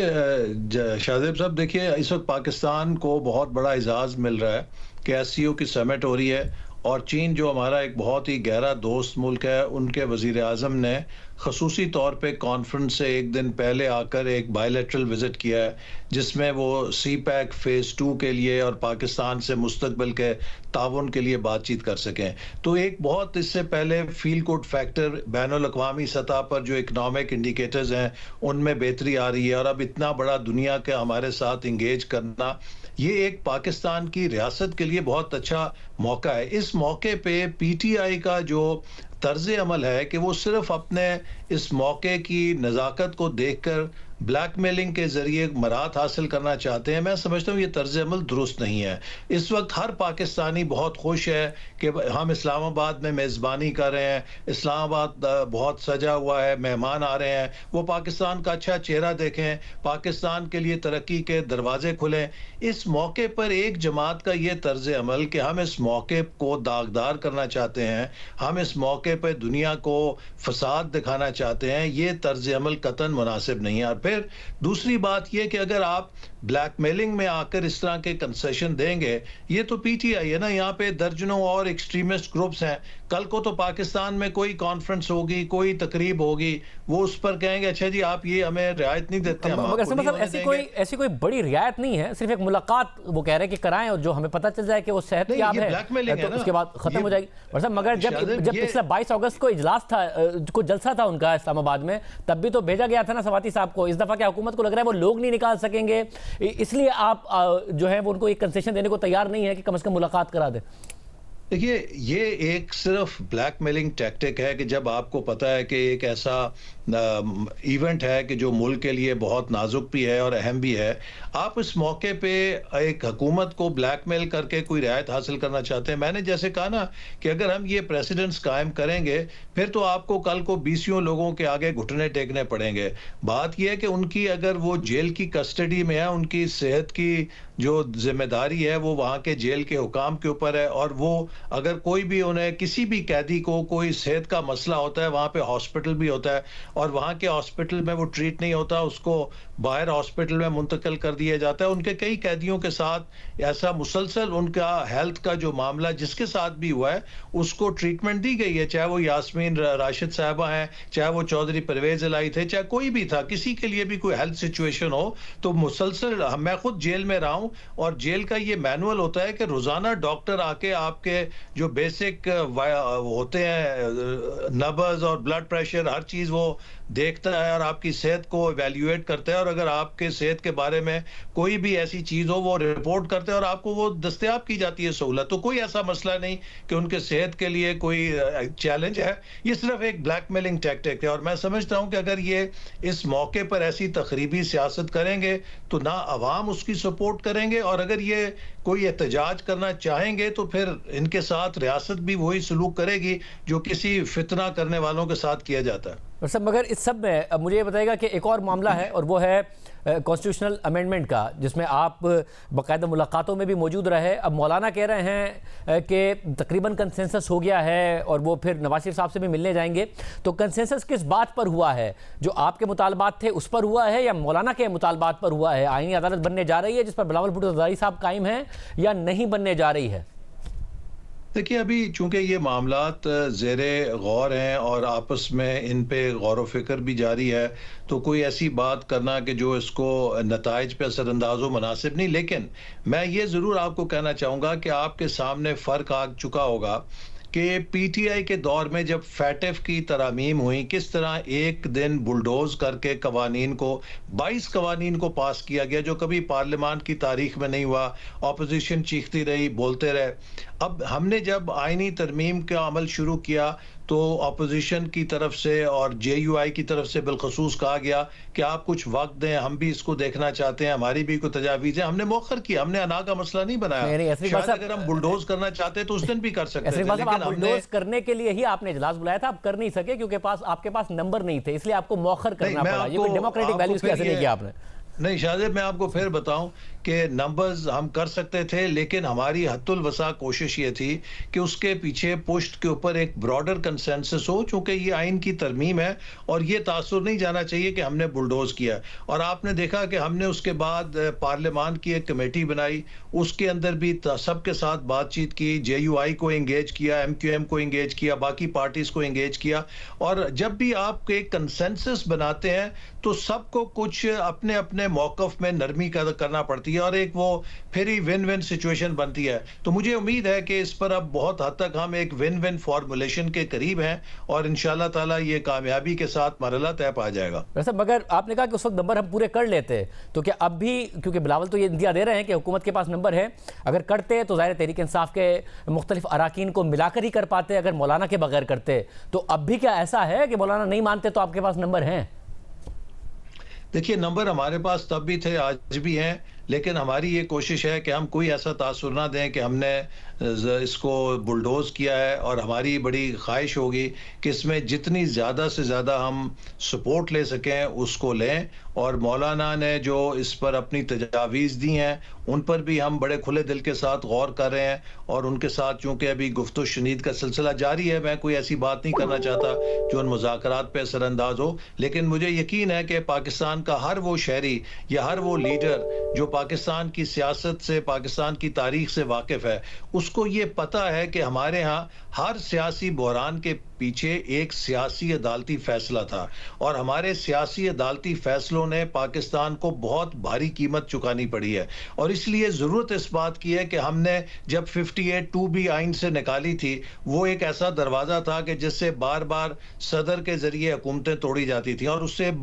शाहजेब साहब, देखिए इस वक्त पाकिस्तान को बहुत बड़ा एजाज़ मिल रहा है कि एससीओ की समिट हो रही है और चीन जो हमारा एक बहुत ही गहरा दोस्त मुल्क है, उनके वज़ीर आज़म ने खसूसी तौर पे कॉन्फ्रेंस से एक दिन पहले आकर एक बायलैटरल विज़िट किया है जिसमें वो सी पैक फ़ेज़ 2 के लिए और पाकिस्तान से मुस्तकबिल के ताउन के लिए बातचीत कर सकें। तो एक बहुत इससे पहले फील गुड फैक्टर बैनुल-अक़वामी सतह पर जो इकनॉमिक इंडिकेटर्स हैं उनमें बेहतरी आ रही है और अब इतना बड़ा दुनिया के हमारे साथ इंगेज करना, ये एक पाकिस्तान की रियासत के लिए बहुत अच्छा मौका है। इस मौके पे पीटीआई का जो तर्ज अमल है कि वो सिर्फ अपने इस मौके की नज़ाकत को देखकर ब्लैकमेलिंग के जरिए मराहत हासिल करना चाहते हैं, मैं समझता हूँ ये तर्ज अमल दुरुस्त नहीं है। इस वक्त हर पाकिस्तानी बहुत खुश है कि हम इस्लामाबाद में मेज़बानी कर रहे हैं, इस्लामाबाद बहुत सजा हुआ है, मेहमान आ रहे हैं, वो पाकिस्तान का अच्छा चेहरा देखें, पाकिस्तान के लिए तरक्की के दरवाजे खुलें। इस मौके पर एक जमात का ये तर्ज अमल कि हम इस मौके को दागदार करना चाहते हैं, हम इस मौके पर दुनिया को फसाद दिखाना चाहते हैं, ये तर्ज अमल कतन मुनासिब नहीं है। फिर दूसरी बात यह कि अगर आप ब्लैकमेलिंग में आकर इस तरह के कंसेशन देंगे, ये तो पीटीआई है ना, यहाँ पे दर्जनों और एक्सट्रीमिस्ट ग्रुप्स हैं। कल को तो पाकिस्तान में कोई कॉन्फ्रेंस होगी, कोई तकरीब होगी, वो उस पर कहेंगे अच्छा जी आप ये हमें रियायत नहीं देते, हम मगर मतलब ऐसी कोई बड़ी रियायत नहीं है, सिर्फ एक मुलाकात वो कह रहे हैं कि कराएं और जो हमें पता चल जाए कि वो सेहतयाब है तो उसके बाद खत्म हो जाएगी। मगर जब पिछला 22 अगस्त को इजलास था, को जलसा था उनका इस्लामाबाद में, तब भी तो भेजा गया था ना सवाती साहब को। इस दफा क्या हुकूमत को लग रहा है वो लोग नहीं निकाल सकेंगे, इसलिए आप जो है वो उनको एक कंसेशन देने को तैयार नहीं है कि कम से कम मुलाकात करा दे? देखिए ये एक सिर्फ ब्लैकमेलिंग टैक्टिक है कि जब आपको पता है कि एक ऐसा इवेंट है कि जो मुल्क के लिए बहुत नाजुक भी है और अहम भी है, आप इस मौके पे एक हुकूमत को ब्लैकमेल करके कोई रियायत हासिल करना चाहते हैं। मैंने जैसे कहा ना कि अगर हम ये प्रेसिडेंट्स कायम करेंगे फिर तो आपको कल को 20 लोगों के आगे घुटने टेकने पड़ेंगे। बात यह है कि उनकी अगर वो जेल की कस्टडी में है, उनकी सेहत की जो जिम्मेदारी है वो वहाँ के जेल के हुकाम के ऊपर है, और वो अगर कोई भी उन्हें किसी भी कैदी को कोई सेहत का मसला होता है, वहाँ पे हॉस्पिटल भी होता है और वहाँ के हॉस्पिटल में वो ट्रीट नहीं होता, उसको बाहर हॉस्पिटल में मुंतकिल कर दिया जाता है। उनके कई कैदियों के साथ ऐसा मुसलसल उनका हेल्थ का जो मामला जिसके साथ भी हुआ है उसको ट्रीटमेंट दी गई है, चाहे वो यास्मीन राशिद साहबा हैं, चाहे वो चौधरी परवेज इलाही थे, चाहे कोई भी था, किसी के लिए भी कोई हेल्थ सिचुएशन हो तो मुसलसल, मैं खुद जेल में रहा हूँ और जेल का ये मैनुअल होता है कि रोजाना डॉक्टर आके आपके जो बेसिक होते हैं नब्ज और ब्लड प्रेशर, हर चीज वो देखता है और आपकी सेहत को इवैल्यूएट करता है, और अगर आपके सेहत के बारे में कोई भी ऐसी चीज हो वो रिपोर्ट करते हैं और आपको वो दस्तयाब की जाती है सहूलत। तो कोई ऐसा मसला नहीं कि उनके सेहत के लिए कोई चैलेंज है, ये सिर्फ एक ब्लैकमेलिंग टैक्टिक है। और मैं समझता हूं कि अगर ये इस मौके पर ऐसी तकरीबी सियासत करेंगे तो ना अवाम उसकी सपोर्ट करेंगे, और अगर ये कोई एहतजाज करना चाहेंगे तो फिर इनके साथ रियासत भी वही सलूक करेगी जो किसी फितना करने वालों के साथ किया जाता है। सब मगर इस सब में अब मुझे ये बताइएगा कि एक और मामला है और वो है कॉन्स्टिट्यूशनल अमेंडमेंट का, जिसमें आप बाकायदा मुलाकातों में भी मौजूद रहे। अब मौलाना कह रहे हैं कि तकरीबन कंसेंसस हो गया है और वो फिर नवाज शरीफ साहब से भी मिलने जाएंगे। तो कंसेंसस किस बात पर हुआ है? जो आपके मुतालबात थे उस पर हुआ है या मौलाना के मुतालबात पर हुआ है? आईनी अदालत बनने जा रही है जिस पर बिलावल भुट्टो ज़रदारी साहब कायम हैं या नहीं बनने जा रही है? देखिए, अभी चूंकि ये मामलात ज़ेरे गौर हैं और आपस में इन पे गौर व फिक्र भी जारी है, तो कोई ऐसी बात करना कि जो इसको नताइज पे असरअंदाज हो मुनासिब नहीं। लेकिन मैं ये ज़रूर आपको कहना चाहूँगा कि आपके सामने फ़र्क आ चुका होगा कि पीटीआई के दौर में जब फैटेफ की तरामीम हुई, किस तरह एक दिन बुलडोज करके कवानीन को 22 कवानीन को पास किया गया जो कभी पार्लियामान की तारीख में नहीं हुआ। ऑपोजिशन चीखती रही, बोलते रहे। अब हमने जब आईनी तरमीम का अमल शुरू किया तो अपोजिशन की तरफ से और जेयूआई की तरफ से बिलखसूस कहा गया कि आप कुछ वक्त दें, हम भी इसको देखना चाहते हैं, हमारी भी कोई तजावीज़ है। हमने मौखर किया, हमने अना का मसला नहीं बनाया। शायद अगर हम बुलडोज करना चाहते तो उस दिन भी कर सकते थे, लेकिन बुलडोज करने के लिए ही आपने इजलास बुलाया था, आप कर नहीं सके क्योंकि आपके पास नंबर नहीं थे, इसलिए आपको मौखर करना पड़ा। ये कोई डेमोक्रेटिक वैल्यूज कैसे नहीं किया आपने? नहीं शाहजेब, मैं आपको फिर बताऊं कि नंबर्स हम कर सकते थे, लेकिन हमारी हद्दुल वसा कोशिश ये थी कि उसके पीछे पुश्त के ऊपर एक ब्रॉडर कंसेंसस हो, चूंकि ये आइन की तरमीम है और ये तासुर नहीं जाना चाहिए कि हमने बुलडोज किया। और आपने देखा कि हमने उसके बाद पार्लियामान की एक कमेटी बनाई, उसके अंदर भी सबके साथ बातचीत की, जेयूआई को एंगेज किया, एमक्यूएम को एंगेज किया, बाकी पार्टीज को एंगेज किया। और जब भी आप एक कंसेंसस बनाते हैं तो सबको कुछ अपने अपने मौकफ में नरमी करना पड़ती है और एक वो फिर ही विन विन सिचुएशन बनती है। तो मुझे उम्मीद है कि इस पर अब बहुत हद तक हम एक विन विन फॉर्मुलेशन के करीब हैं और इंशाल्लाह ताला ये कामयाबी के साथ मरहला तय पा जाएगा। वैसे मगर आपने कहा कि उस वक्त नंबर हम पूरे कर लेते, तो क्या अब भी, क्योंकि बिलावल तो ये इंदिया दे रहे हैं कि हुकूमत के पास नंबर है, अगर करते तो ज़ाहिर तहरीक इंसाफ के मुख्तलिफ अराकीन को मिलाकर ही कर पाते, अगर मौलाना के बगैर करते तो अब भी क्या ऐसा है कि मौलाना नहीं मानते तो आपके पास नंबर हैं? देखिए, नंबर हमारे पास तब भी थे, आज भी हैं, लेकिन हमारी ये कोशिश है कि हम कोई ऐसा तासुर ना दें कि हमने इसको बुलडोज किया है। और हमारी बड़ी ख्वाहिश होगी कि इसमें जितनी ज़्यादा से ज़्यादा हम सपोर्ट ले सकें उसको लें। और मौलाना ने जो इस पर अपनी तजावीज़ दी हैं उन पर भी हम बड़े खुले दिल के साथ गौर कर रहे हैं और उनके साथ चूँकि अभी गुफ्तो शनीद का सिलसिला जारी है, मैं कोई ऐसी बात नहीं करना चाहता जो उन मुज़ाकरात पे असरअंदाज हो। लेकिन मुझे यकीन है कि पाकिस्तान का हर वो शहरी या हर वो लीडर जो पाकिस्तान की सियासत से, पाकिस्तान की तारीख से वाकिफ़ है, उसको ये पता है कि हमारे यहाँ हर सियासी बहरान के पीछे एक सियासी अदालती फैसला था और हमारे सियासी अदालती फैसलों ने पाकिस्तान को बहुत भारी कीमत चुकानी पड़ी है। और इसलिए ज़रूरत इस बात की है कि हमने जब 58(2)B आइन से निकाली थी, वो एक ऐसा दरवाज़ा था कि जिससे बार बार सदर के ज़रिए हुकूमतें तोड़ी जाती थी और उससे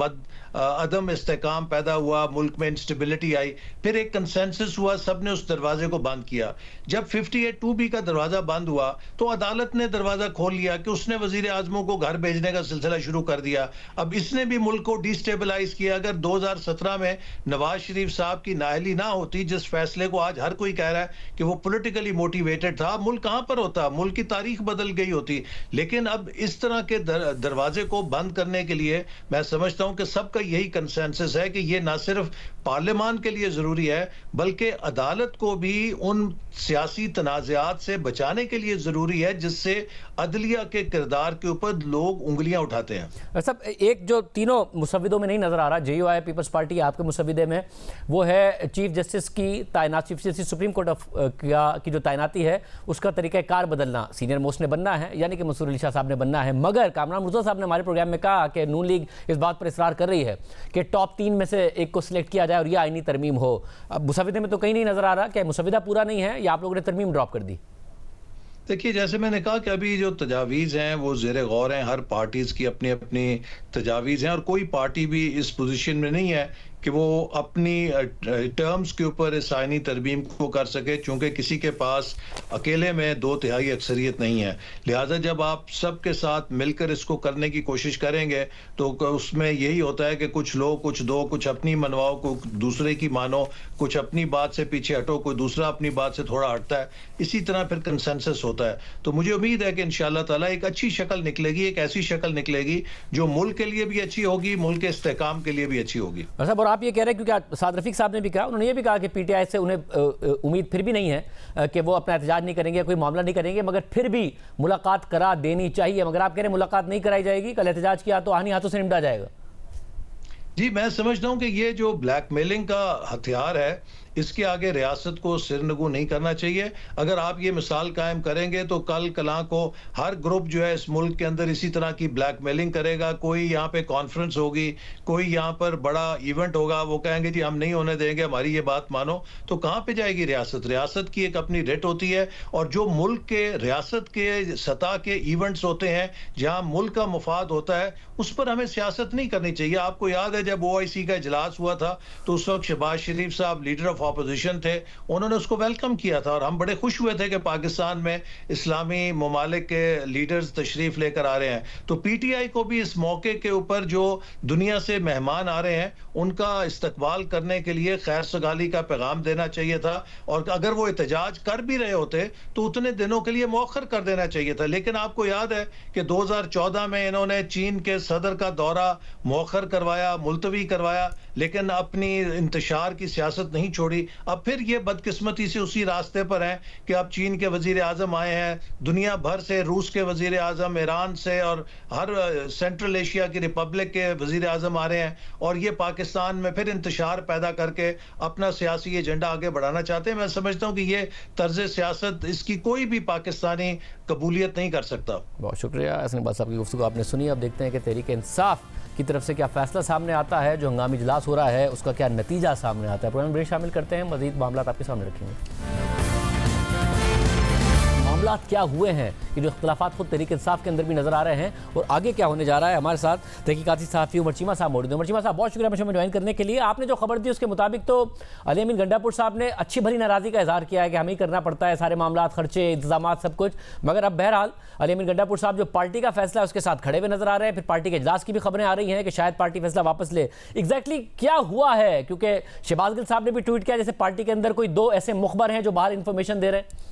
अदम इस्तेकाम पैदा हुआ, मुल्क में इंस्टेबिलिटी आई। फिर एक कंसेंसस हुआ, सब ने उस दरवाजे को बंद किया। जब 58(2)B का दरवाज़ा बंद हुआ तो अदालत ने दरवाज़ा खोल लिया कि उसने वज़ीर आज़मों को घर भेजने का सिलसिला शुरू कर दिया। अब इसने भी मुल्क को डिस्टेबलाइज किया। अगर 2017 में नवाज शरीफ साहब की नाअहली ना होती, जिस फैसले को आज हर कोई कह रहा है कि वो पॉलिटिकली मोटिवेटेड था, मुल्क कहां पर होता, मुल्क की तारीख बदल गई होती। लेकिन अब इस तरह के दरवाजे को बंद करने के लिए मैं समझता हूं कि सबका यही कंसेंसस है कि ये ना सिर्फ पार्लियामान के लिए जरूरी है बल्कि अदालत को भी उन सियासी तनाज़ात से बचाने के लिए जरूरी है जिससे अदलिया के किरदार के ऊपर लोग उंगलियां उठाते हैं। सब एक जो तीनों मुसव्विदों में नहीं नजर आ रहा, जेयूआई पीपल्स पार्टी आपके मुसव्विदे में, वो है चीफ जस्टिस की तैनाती, chief justice supreme court of की जो तैनाती है उसका तरीक़ाकार बदलना। सीनियर मोस्ट ने बनना है, यानी कि मंसूर अली शाह साहब ने बनना है, मगर कामरान मुर्तज़ा साहब ने हमारे प्रोग्राम में कहा कि नून लीग इस बात पर इसरार कर रही है कि टॉप 3 में से एक को सिलेक्ट किया जाए और यह आईनी तरमीम हो। अब मुसव्विदे में तो कहीं नहीं नजर आ रहा कि मुसव्विदा पूरा नहीं है या आप लोगों ने तरमीम ड्रॉप कर दी? देखिए, जैसे मैंने कहा कि अभी जो तजावीज़ हैं वो ज़ेरे गौर हैं, हर पार्टीज़ की अपनी अपनी तजावीज़ हैं और कोई पार्टी भी इस पोजीशन में नहीं है कि वो अपनी टर्म्स के ऊपर इस आईनी तरमीम को कर सके, चूंकि किसी के पास अकेले में 2/3 अक्सरियत नहीं है। लिहाजा जब आप सबके साथ मिलकर इसको करने की कोशिश करेंगे तो उसमें यही होता है कि कुछ लो कुछ दो, कुछ अपनी मनवाओ, कुछ दूसरे की मानो, कुछ अपनी बात से पीछे हटो, कोई दूसरा अपनी बात से थोड़ा हटता है। इसी तरह फिर कंसेंसस होता है। तो मुझे उम्मीद है कि इंशाअल्लाह ताला एक अच्छी शक्ल निकलेगी, एक ऐसी शक्ल निकलेगी जो मुल्क के लिए भी अच्छी होगी, मुल्क के इस्तेहकाम के लिए भी अच्छी होगी। साहब, और आप ये कह रहे हैं, क्योंकि साद रफीक साहब ने भी कहा, उन्होंने ये भी कहा कि पीटीआई से उन्हें उम्मीद फिर भी नहीं है कि वो अपना एहतजाज नहीं करेंगे, कोई मामला नहीं करेंगे, मगर फिर भी मुलाकात करा देनी चाहिए। मगर आप कह रहे हैं मुलाकात नहीं कराई जाएगी, कल एहतजाज किया तो आनी हाथों से निपटा जाएगा। जी, मैं समझता हूं कि ये जो ब्लैकमेलिंग का हथियार है, इसके आगे रियासत को सिरनगू नहीं करना चाहिए। अगर आप ये मिसाल कायम करेंगे तो कल कला को हर ग्रुप जो है इस मुल्क के अंदर इसी तरह की ब्लैकमेलिंग करेगा। कोई यहाँ पे कॉन्फ्रेंस होगी, कोई यहाँ पर बड़ा इवेंट होगा, वो कहेंगे जी हम नहीं होने देंगे, हमारी ये बात मानो। तो कहाँ पे जाएगी रियासत? रियासत की एक अपनी रेट होती है, और जो मुल्क के रियासत के सतह के इवेंट्स होते हैं जहाँ मुल्क का मुफाद होता है, उस पर हमें सियासत नहीं करनी चाहिए। आपको याद है जब OIC का इजलास हुआ था तो उस वक्त शहबाज शरीफ साहब लीडर ऑफ ऑपोजिशन थे, उन्होंने उसको वेलकम किया था, और हम बड़े खुश हुए थे कि पाकिस्तान में इस्लामी ममालिक के लीडर्स तशरीफ लेकर आ रहे हैं। तो PTI को भी इस मौके के ऊपर जो दुनिया से मेहमान आ रहे हैं उनका इस्तकबाल करने के लिए खैर सगाली का पैगाम देना चाहिए था, और अगर वो एहतजाज कर भी रहे होते तो उतने दिनों के लिए मौखर कर देना चाहिए था। लेकिन आपको याद है कि 2014 में इन्होंने चीन के सदर का दौरा मौखर करवाया, मुलतवी करवाया, लेकिन अपनी इंतशार की सियासत नहीं छोड़ी। अब फिर ये बदकिस्मती से उसी रास्ते पर हैं कि अब चीन के वजीर आजम आए हैं, दुनिया भर से, रूस के वजीर आजम, ईरान से, और हर सेंट्रल एशिया की रिपब्लिक के वजीर आजम आ रहे हैं, और ये पाकिस्तान में फिर इंतशार पैदा करके अपना सियासी एजेंडा आगे बढ़ाना चाहते हैं। मैं समझता हूँ कि ये तर्ज सियासत, इसकी कोई भी पाकिस्तानी कबूलियत नहीं कर सकता। बहुत शुक्रिया हसन इकबाल साहब की गुफ्तगू आपने सुनी। अब देखते हैं कि तहरीक इंसाफ की तरफ से क्या फैसला सामने आता है, जो हंगामी इजलास हो रहा है उसका क्या नतीजा सामने आता है। प्रोग्राम ब्रेक शामिल करते हैं, मजीद मामला आपके सामने रखेंगे। मामला क्या हुए हैं, ये जो इख्तलाफात खुद तहरीक इंसाफ के अंदर भी नजर आ रहे हैं, और आगे क्या होने जा रहा है। हमारे साथ तहकीकाती सहाफ़ी उमर चीमा साहब मौजूद हैं। उमर चीमा साहब, बहुत शुक्रिया मुझे ज्वाइन करने के लिए। आपने जो खबर दी उसके मुताबिक तो अली अमीन गंडापुर साहब ने अच्छी भली नाराज़गी का इजहार किया है कि हमें ही करना पड़ता है सारे मामला, खर्चे, इंतजाम, सब कुछ, मगर अब बहरहाल अली अमीन गंडापुर साहब जो पार्टी का फैसला है उसके साथ खड़े हुए नजर आ रहे हैं। फिर पार्टी के इजलास की भी खबरें आ रही हैं कि शायद पार्टी फैसला वापस ले। एग्जैक्टली क्या हुआ है? क्योंकि शहबाज गिल साहब ने भी ट्वीट किया जैसे पार्टी के अंदर कोई दो ऐसे मुखबर हैं जो बाहर इंफॉर्मेशन दे रहे हैं।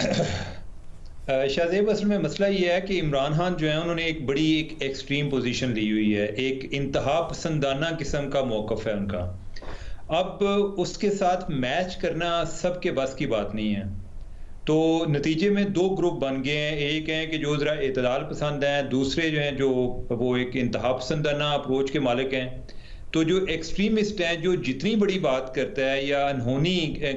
शाहजेब, असल में मसला ये है कि इमरान खान जो है उन्होंने एक बड़ी एक एक्सट्रीम पोजीशन ली हुई है, एक इंतहा पसंदाना किस्म का मौक़िफ़ है उनका। अब उसके साथ मैच करना सबके बस की बात नहीं है। तो नतीजे में दो ग्रुप बन गए हैं। एक है कि जो ज़रा इतदाल पसंद हैं, दूसरे जो हैं जो वो एक इंतहा पसंदाना अप्रोच के मालिक हैं। तो जो एक्सट्रीमिस्ट है, जो जितनी बड़ी बात करता है या अनहोनी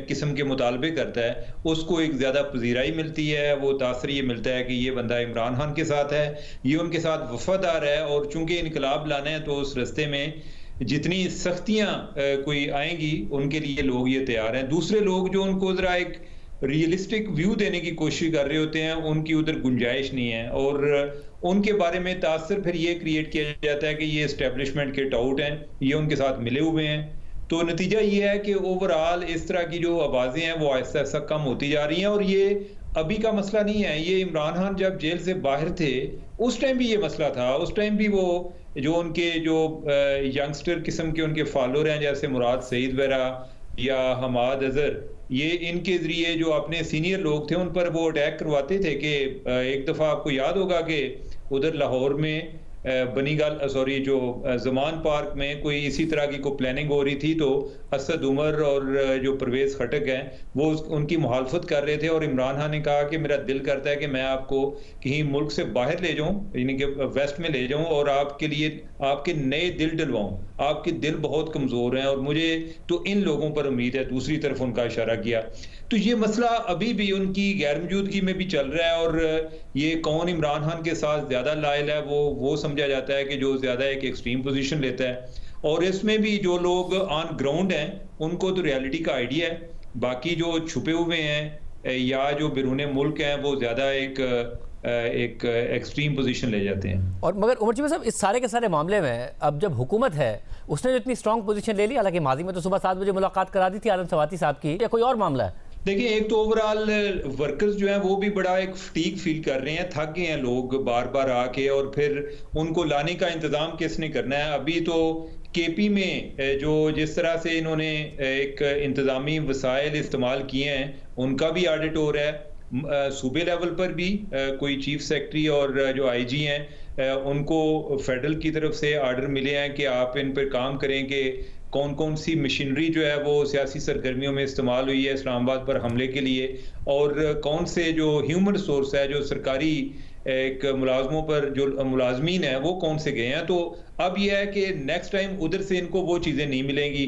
किस्म के मुतालबे करता है, उसको एक ज़्यादा पजीराई मिलती है, वो तासर ये मिलता है कि ये बंदा इमरान खान के साथ है, ये उनके साथ वफादार है, और चूंकि इनकलाब लाना है तो उस रस्ते में जितनी सख्तियाँ कोई आएंगी उनके लिए लोग ये तैयार हैं। दूसरे लोग जो उनको ज़रा एक रियलिस्टिक व्यू देने की कोशिश कर रहे होते हैं, उनकी उधर गुंजाइश नहीं है, और उनके बारे में तासर फिर ये क्रिएट किया जाता है कि ये एस्टेब्लिशमेंट के टाउट हैं, ये उनके साथ मिले हुए हैं। तो नतीजा ये है कि ओवरऑल इस तरह की जो आवाज़ें हैं वो आहिस्ता आहिस्ता कम होती जा रही हैं। और ये अभी का मसला नहीं है, ये इमरान खान जब जेल से बाहर थे उस टाइम भी ये मसला था। उस टाइम भी वो जो उनके जो यंगस्टर किस्म के उनके फॉलोअर हैं, जैसे मुराद सईद वगैरह या हमाद अजहर, ये इनके जरिए जो अपने सीनियर लोग थे उन पर वो अटैक करवाते थे। कि एक दफ़ा आपको याद होगा कि उधर लाहौर में जो जमान पार्क में कोई इसी तरह की कोई प्लानिंग हो रही थी, तो असद उमर और जो परवेज खटक हैं वो उनकी मुखालफत कर रहे थे, और इमरान खान ने कहा कि मेरा दिल करता है कि मैं आपको कहीं मुल्क से बाहर ले जाऊं, यानी कि वेस्ट में ले जाऊं, और आपके लिए आपके नए दिल डलवाऊं, आपके दिल बहुत कमज़ोर हैं और मुझे तो इन लोगों पर उम्मीद है। दूसरी तरफ उनका इशारा किया। तो ये मसला अभी भी उनकी गैर मौजूदगी में भी चल रहा है, और ये कौन इमरान खान के साथ ज़्यादा लायल है वो समझा जाता है कि जो ज़्यादा एक एक्सट्रीम पोजीशन लेता है। और इसमें भी जो लोग ऑन ग्राउंड हैं उनको तो रियलिटी का आइडिया है, बाकी जो छुपे हुए हैं या जो बैरून मुल्क हैं वो ज़्यादा एक एक एक्सट्रीम पोजीशन ले जाते हैं। और मगर उमर चीमा साहब, इस सारे के सारे मामले में अब जब हुकूमत है उसने जो इतनी स्ट्रांग पोजीशन ले ली, हालांकि माजी में तो सुबह 7 बजे मुलाकात करा दी थी आलम सवाती साहब की, या कोई और मामला है? देखिए, एक तो ओवरऑल वर्कर्स जो हैं वो भी बड़ा एक फटीग फील कर रहे हैं, थक गए हैं लोग बार बार आके, और फिर उनको लाने का इंतज़ाम किसने करना है। अभी तो केपी में जो जिस तरह से इन्होंने एक इंतज़ामी वसाइल इस्तेमाल किए हैं उनका भी ऑडिट हो रहा है। सूबे लेवल पर भी कोई चीफ सेक्रेटरी और जो आईजी हैं उनको फेडरल की तरफ से आर्डर मिले हैं कि आप इन पर काम करें कि कौन कौन सी मशीनरी जो है वो सियासी सरगर्मियों में इस्तेमाल हुई है इस्लामाबाद पर हमले के लिए, और कौन से जो ह्यूमन रिसोर्स है जो सरकारी एक मुलाजमों पर जो मुलाजमीन है वो कौन से गए हैं। तो अब यह है कि नेक्स्ट टाइम उधर से इनको वो चीज़ें नहीं मिलेंगी,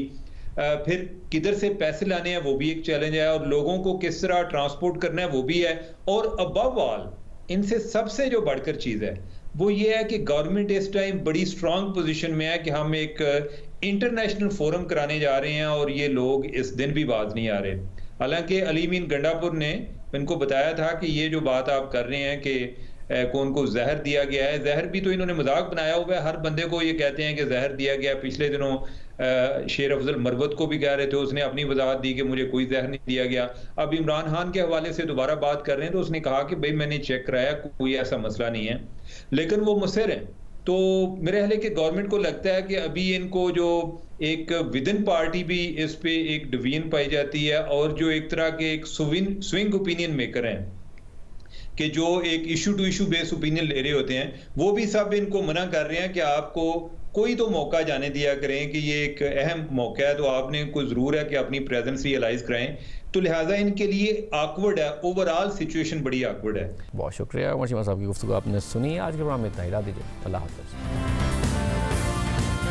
फिर किधर से पैसे लाने हैं वो भी एक चैलेंज है, और लोगों को किस तरह ट्रांसपोर्ट करना है वो भी है। और अबव ऑल इनसे सबसे जो बढ़कर चीज़ है वो ये है कि गवर्नमेंट इस टाइम बड़ी स्ट्रांग पोजीशन में है कि हम एक इंटरनेशनल फोरम कराने जा रहे हैं, और ये लोग इस दिन भी बाज नहीं आ रहे। हालांकि अलीमीन गंडापुर ने इनको बताया था कि ये जो बात आप कर रहे हैं कि कौन को जहर दिया गया है, जहर भी तो इन्होंने मजाक बनाया हुआ है, हर बंदे को ये कहते हैं कि जहर दिया गया। पिछले दिनों शेर अफजल मरवत को भी कह रहे थे, उसने अपनी वजाहत दी कि मुझे कोई जहर नहीं दिया गया। अब इमरान खान के हवाले से दोबारा बात कर रहे हैं तो उसने कहा कि भाई मैंने चेक कराया, कोई ऐसा मसला नहीं है, लेकिन वो मुसर हैं। तो मेरे ख्याल है कि गवर्नमेंट को लगता है कि अभी इनको जो एक विद इन पार्टी भी इस पे एक डिवीजन पाई जाती है, और जो एक तरह के एक स्विंग ओपिनियन मेकर हैं कि जो एक issue to issue based opinion ले रहे होते हैं, वो भी सब इनको मना कर रहे हैं कि आपको कोई तो मौका जाने दिया करें कि ये एक अहम मौका है, तो आपने कोई ज़रूर है कि अपनी प्रेजेंस रियलाइज कराएं। तो लिहाजा इनके लिए ऑकवर्ड है, ओवरऑल सिचुएशन बड़ी ऑकवर्ड है। बहुत शुक्रिया उमर चीमा साहब की गुफ्तगू आपने सुनी। आज के प्रोग्राम में इतना ही, दीजिए, अल्लाह हाफ़िज़।